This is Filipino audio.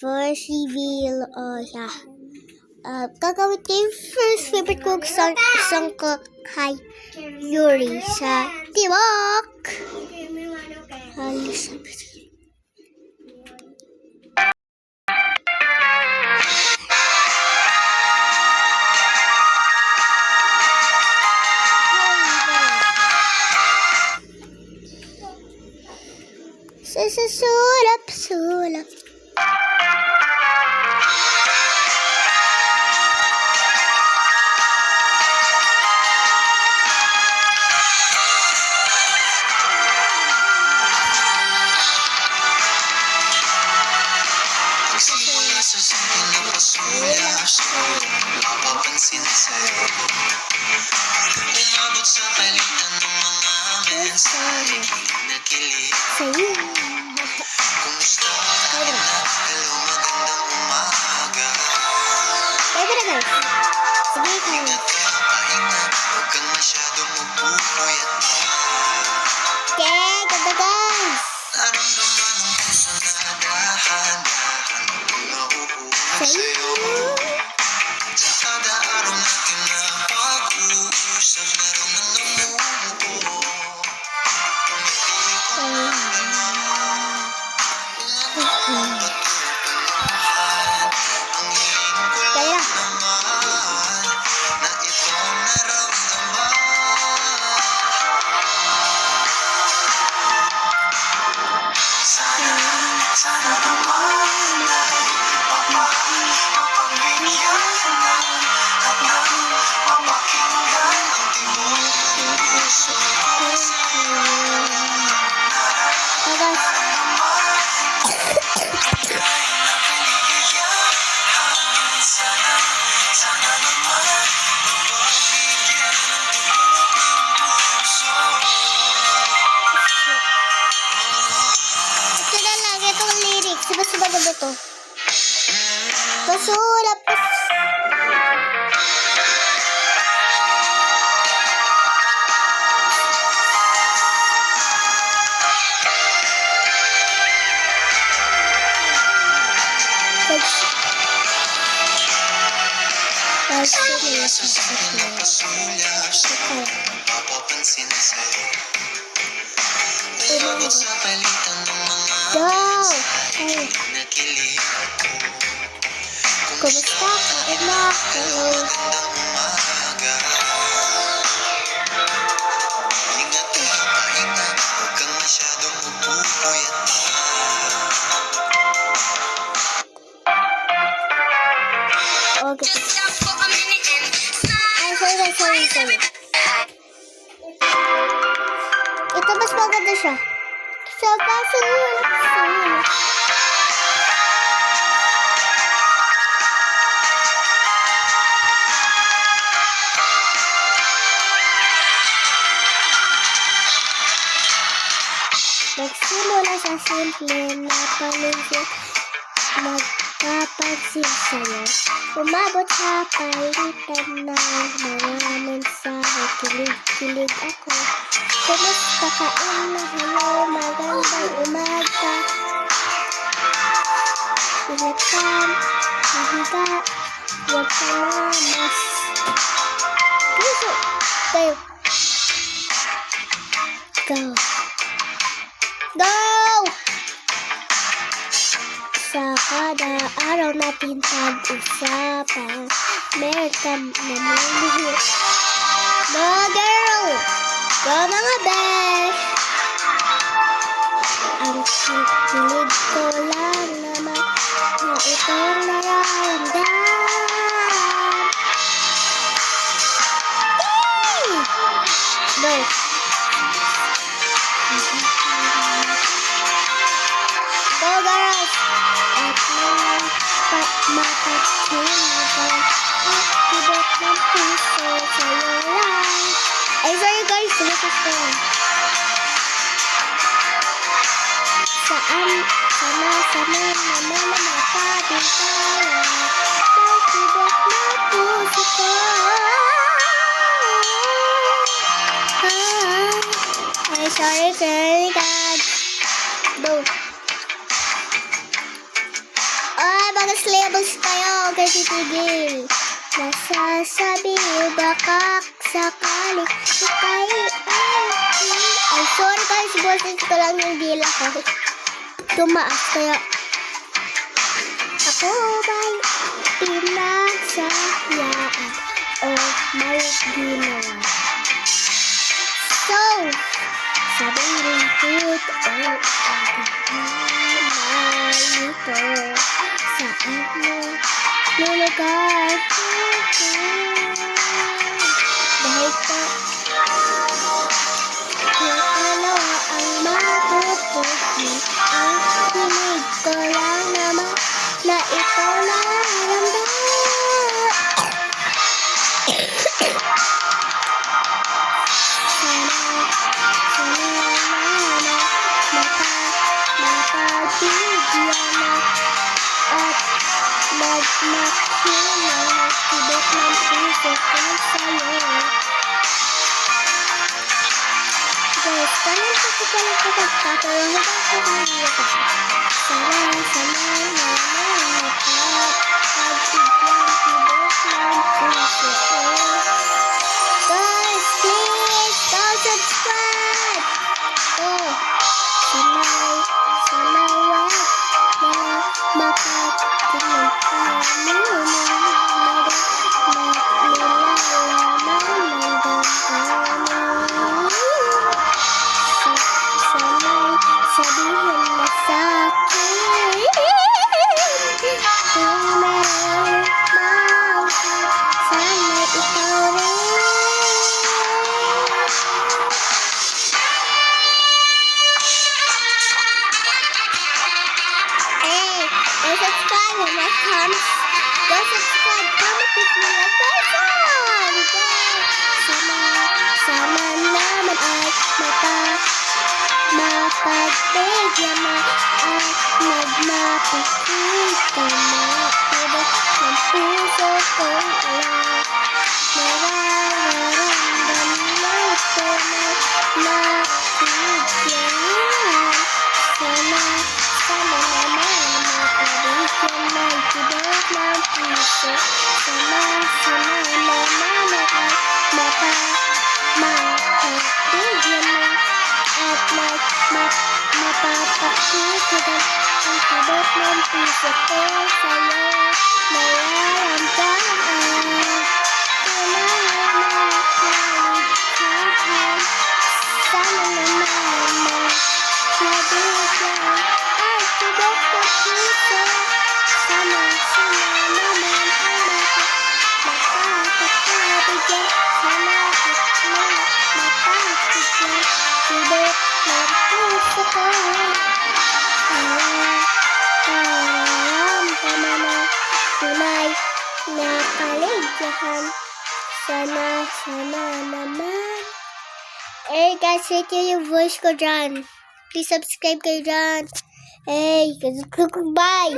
first reveal, yeah. Gagawin ko yung first favorite kong song ko kay Yuri sa Tibok. Halos sulap. Simula sa simple na pasulap sa'yo, mapapansin sa'yo. Umabot sa palitan ng mga mensahe, nakilig sa'yo. Kumusta tayo na? Hello, magandang umaga. Pwede na guys. Sige ka. Ingat ka, pahinga, huwag kang masyadong magpupuyat pa. Okay, ganda guys. Naramdaman ang puso na dahan-dahan nauupo sa'yo. Sa kada araw natin na pag-uusap, meron ng namumuo. Pangiti ko naman, kung ano patutunuhan. Ang hiling ko lang naman, na itong naramdaman. Sana naman ay mapagbigyan na at nang mapakinggan ang tibok puso ko sa'yo. Nararamdaman naman ay nakiligyan. Sana naman mapagbigyan ng tibok puso. Ito na lang, itong lyrics. Diba ganda to? Pasulap. Simula sa simple na pasulap sa'yo, mapapansin sa'yo. Umabot sa palitan ng mga mensahe, nakilig ako. Kumusta ka, anak? Hello, magandang umaga. Ingat ka, pahinga, huwag kang masyadong magpupuyat pa. Okay. Ay, sorry. Ito mas maganda siya. Sa pasulap. Magsimula sa simple na paligid, magpapansin sa'yo. Umabot sa palitan ng mga mensahe, kilig ako. Kumusta ka, ina? Hello, magandang umaga. Ingat ka, mahiga, huwag ka na mas. Puso, tayo. Go! Sa kada araw natin pag-usapan, meron ka namumuhi. Mga girl! Go mga besh! Ang kilig ko lang naman na itong nararamdaman. Go! Go girls! At naman mapagkinaban at tibok ng puso sa'yo lang. Ay, sorry guys, lukas ko lang. Sama-sama naman mapagin tayo ng tibok ng puso ko. Ay, sorry guys. Boom. mag-slables tayo kay titigil. Nasasabi baka sakali ikay ay sorry guys, boses ko lang yung dila ko. Tumaas kaya ako ba'y pinasayaan o may ginawa? So, sabi rin hit o ito saan mo lulugar dahil pa kung ano ang matutupi ang pinig ko lang naman na ito naramdaman. Mapagbigyan na at magmakin na nagsibot ng puso ko sa'yo. Guys, kanan pa ko palang kapagpapalo hanggang kumaliwa ka. Sana na pagbigyan tibot ng puso ko. Guys, please, don't subscribe! Oh, sana wag na mapagtingin kami na nilalaman ng damdamin. Sana'y sabihin na sa'kin kung meron man sana'y ikaw rin. Go subscribe when that comes. Go subscribe. Comment with me like person. Sana naman ay mapagbigyan na at nagmapakita na tibok ng puso kong alam. Nararamdaman ko na nakibigyan. Sana naman mapabigyan ng tibok ng puso. Sana naman ay mapabigyan na at mapapakita ang tibok ng puso ko sa'yo. Nararamdaman ko na naligtahan. Sana naman mapabigyan ang tibok ng puso. Sana naman ay mapapakita. Sana mapapakita tibok ng puso ko. Nararamdaman na tunay na kaligayahan. Sana naman. Eh guys, hit yung voice ko dyan. Please subscribe kayo dyan. Hey, bye!